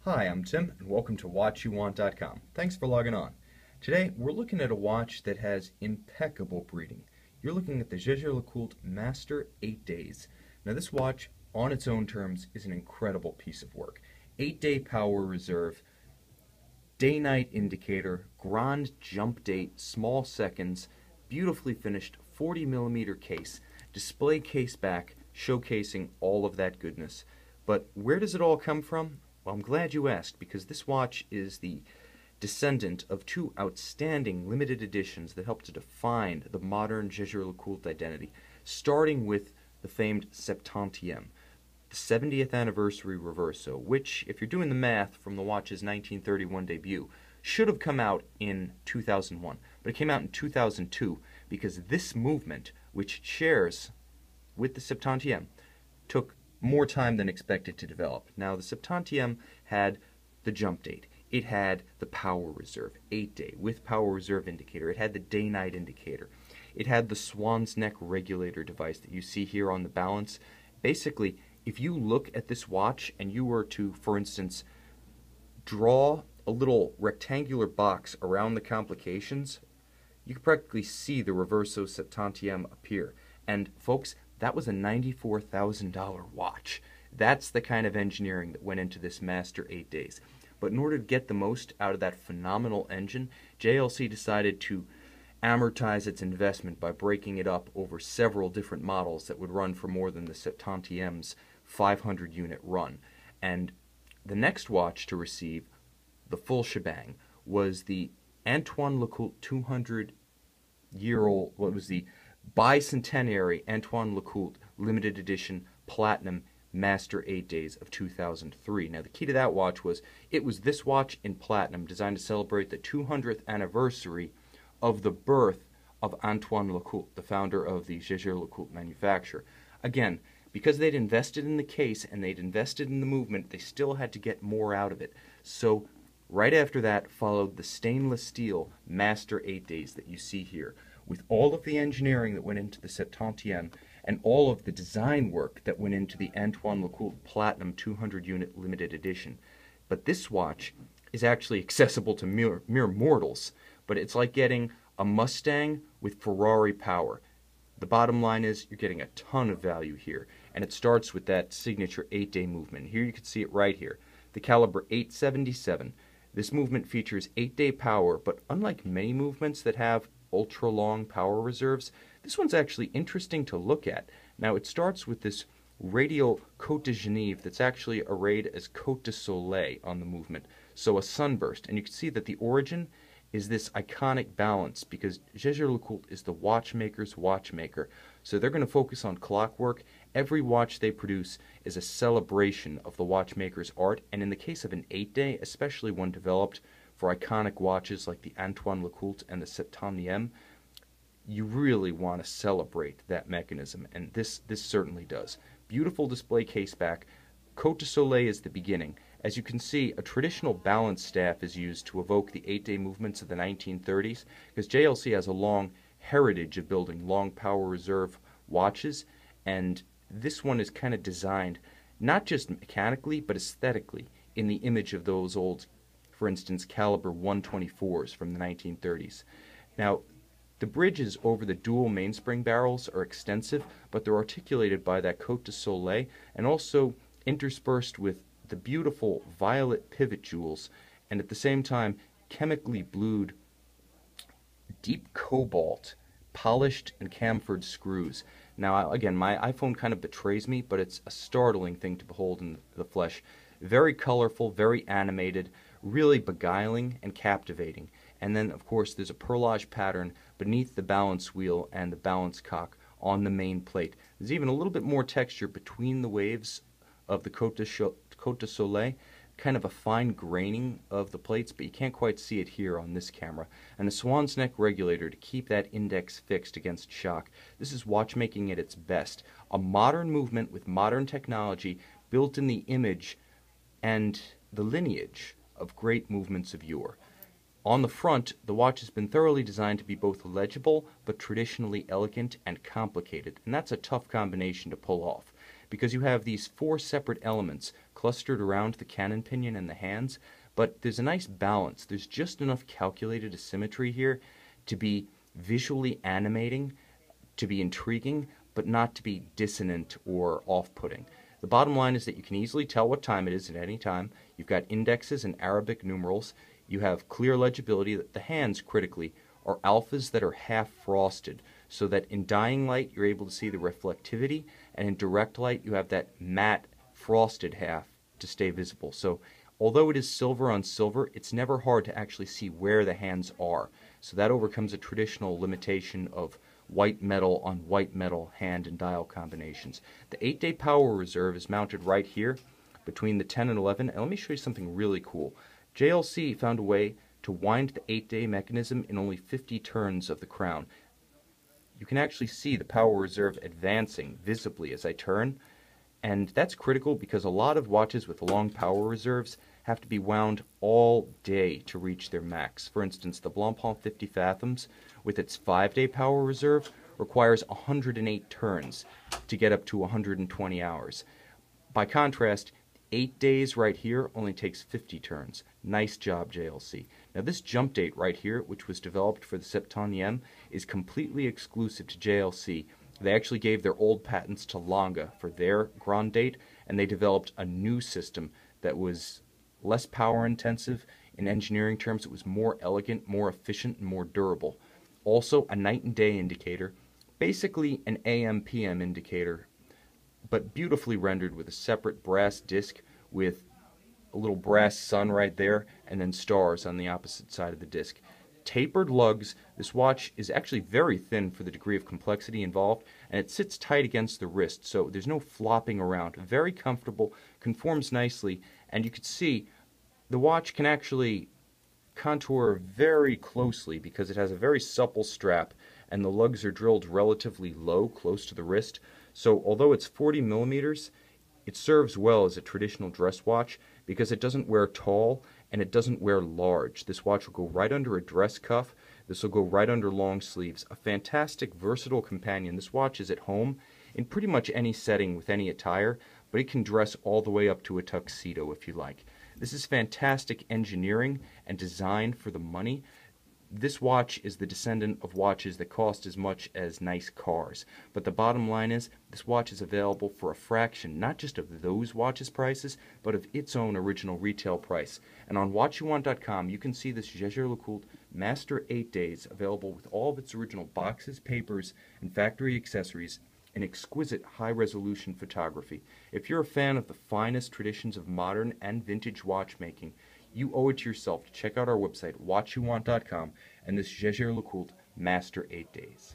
Hi, I'm Tim, and welcome to WatchYouWant.com. Thanks for logging on. Today, we're looking at a watch that has impeccable breeding. You're looking at the Jaeger-LeCoultre Master 8 Days. Now, this watch, on its own terms, is an incredible piece of work. 8-day power reserve, day-night indicator, grand jump date, small seconds, beautifully finished 40mm case, display case back, showcasing all of that goodness. But where does it all come from? Well, I'm glad you asked, because this watch is the descendant of two outstanding limited editions that helped to define the modern Jaeger-LeCoultre identity, starting with the famed Septantieme, the 70th anniversary Reverso, which, if you're doing the math from the watch's 1931 debut, should have come out in 2001, but it came out in 2002 because this movement, which shares with the Septantieme, took more time than expected to develop. Now, the Septantieme had the jump date. It had the power reserve, 8-day, with power reserve indicator. It had the day-night indicator. It had the swan's neck regulator device that you see here on the balance. Basically, if you look at this watch and you were to, for instance, draw a little rectangular box around the complications, you could practically see the Reverso Septantieme appear. And folks, that was a $94,000 watch. That's the kind of engineering that went into this Master 8 Days. But in order to get the most out of that phenomenal engine, JLC decided to amortize its investment by breaking it up over several different models that would run for more than the Septantieme's 500-unit run. And the next watch to receive the full shebang was the Antoine Lecoultre 200-year-old, what was the bicentenary Antoine Lecoultre limited edition platinum Master 8 Days of 2003. Now, the key to that watch was it was this watch in platinum designed to celebrate the 200th anniversary of the birth of Antoine Lecoultre, the founder of the Jaeger-LeCoultre manufacturer. Again, because they'd invested in the case and they'd invested in the movement, they still had to get more out of it. So right after that followed the stainless steel Master 8 Days that you see here, with all of the engineering that went into the Septantieme and all of the design work that went into the Antoine Lecoultre Platinum 200-unit limited edition. But this watch is actually accessible to mere mortals, but it's like getting a Mustang with Ferrari power. The bottom line is you're getting a ton of value here, and it starts with that signature 8-day movement. Here you can see it right here, the caliber 877. This movement features 8-day power, but unlike many movements that have ultra-long power reserves, this one's actually interesting to look at. Now, it starts with this radial Côte de Genève that's actually arrayed as Côte de Soleil on the movement, so a sunburst. And you can see that the origin is this iconic balance because Jaeger-LeCoultre is the watchmaker's watchmaker. So they're going to focus on clockwork. Every watch they produce is a celebration of the watchmaker's art, and in the case of an 8-day, especially one developed for iconic watches like the Antoine Lecoultre and the Septantieme, you really want to celebrate that mechanism, and this certainly does. Beautiful display case back. Côte de Soleil is the beginning. As you can see, a traditional balance staff is used to evoke the 8-day movements of the 1930s, because JLC has a long heritage of building long power reserve watches, and this one is kind of designed not just mechanically but aesthetically in the image of those old, for instance, caliber 124s from the 1930s. Now, the bridges over the dual mainspring barrels are extensive, but they're articulated by that Côte de Soleil and also interspersed with the beautiful violet pivot jewels, and at the same time chemically blued deep cobalt polished and chamfered screws. Now, again, my iPhone kind of betrays me, but it's a startling thing to behold in the flesh. Very colorful, very animated, really beguiling and captivating. And then, of course, there's a perlage pattern beneath the balance wheel and the balance cock on the main plate. There's even a little bit more texture between the waves of the Côte de Soleil, kind of a fine graining of the plates, but you can't quite see it here on this camera. And a swan's neck regulator to keep that index fixed against shock. This is watchmaking at its best. A modern movement with modern technology built in the image and the lineage of great movements of yore. On the front, the watch has been thoroughly designed to be both legible but traditionally elegant and complicated, and that's a tough combination to pull off. because you have these four separate elements clustered around the cannon pinion and the hands, but there's a nice balance. There's just enough calculated asymmetry here to be visually animating, to be intriguing, but not to be dissonant or off-putting. The bottom line is that you can easily tell what time it is at any time. You've got indexes and Arabic numerals. You have clear legibility. That the hands, critically, are alphas that are half frosted, so that in dying light you're able to see the reflectivity, and in direct light you have that matte frosted half to stay visible. So although it is silver on silver, it's never hard to actually see where the hands are. So that overcomes a traditional limitation of white metal on white metal hand and dial combinations. The 8-day power reserve is mounted right here between the 10 and 11. And let me show you something really cool. JLC found a way to wind the 8-day mechanism in only 50 turns of the crown. You can actually see the power reserve advancing visibly as I turn, and that's critical because a lot of watches with long power reserves have to be wound all day to reach their max. For instance, the Blancpain 50 Fathoms, with its 5-day power reserve, requires 108 turns to get up to 120 hours. By contrast, 8 days right here only takes 50 turns. Nice job, JLC. Now this jump date right here, which was developed for the Septantieme, is completely exclusive to JLC. They actually gave their old patents to Lange for their grand date, and they developed a new system that was less power intensive. In engineering terms, it was more elegant, more efficient, and more durable. Also, a night and day indicator, basically an AM/PM indicator, but beautifully rendered with a separate brass disc with a little brass sun right there, and then stars on the opposite side of the disc. Tapered lugs. This watch is actually very thin for the degree of complexity involved, and it sits tight against the wrist, so there's no flopping around. Very comfortable, conforms nicely, and you can see the watch can actually contour very closely because it has a very supple strap, and the lugs are drilled relatively low, close to the wrist. So although it's 40 millimeters, it serves well as a traditional dress watch because it doesn't wear tall and it doesn't wear large. This watch will go right under a dress cuff. This will go right under long sleeves. A fantastic, versatile companion. This watch is at home in pretty much any setting with any attire, but it can dress all the way up to a tuxedo if you like. This is fantastic engineering and design for the money. This watch is the descendant of watches that cost as much as nice cars. But the bottom line is, this watch is available for a fraction, not just of those watches' prices, but of its own original retail price. And on watchyouwant.com, you can see this Jaeger-LeCoultre Master 8 Days available with all of its original boxes, papers, and factory accessories in exquisite high-resolution photography. If you're a fan of the finest traditions of modern and vintage watchmaking, you owe it to yourself to check out our website, watchyouwant.com, and this Jaeger-LeCoultre Master 8 Days.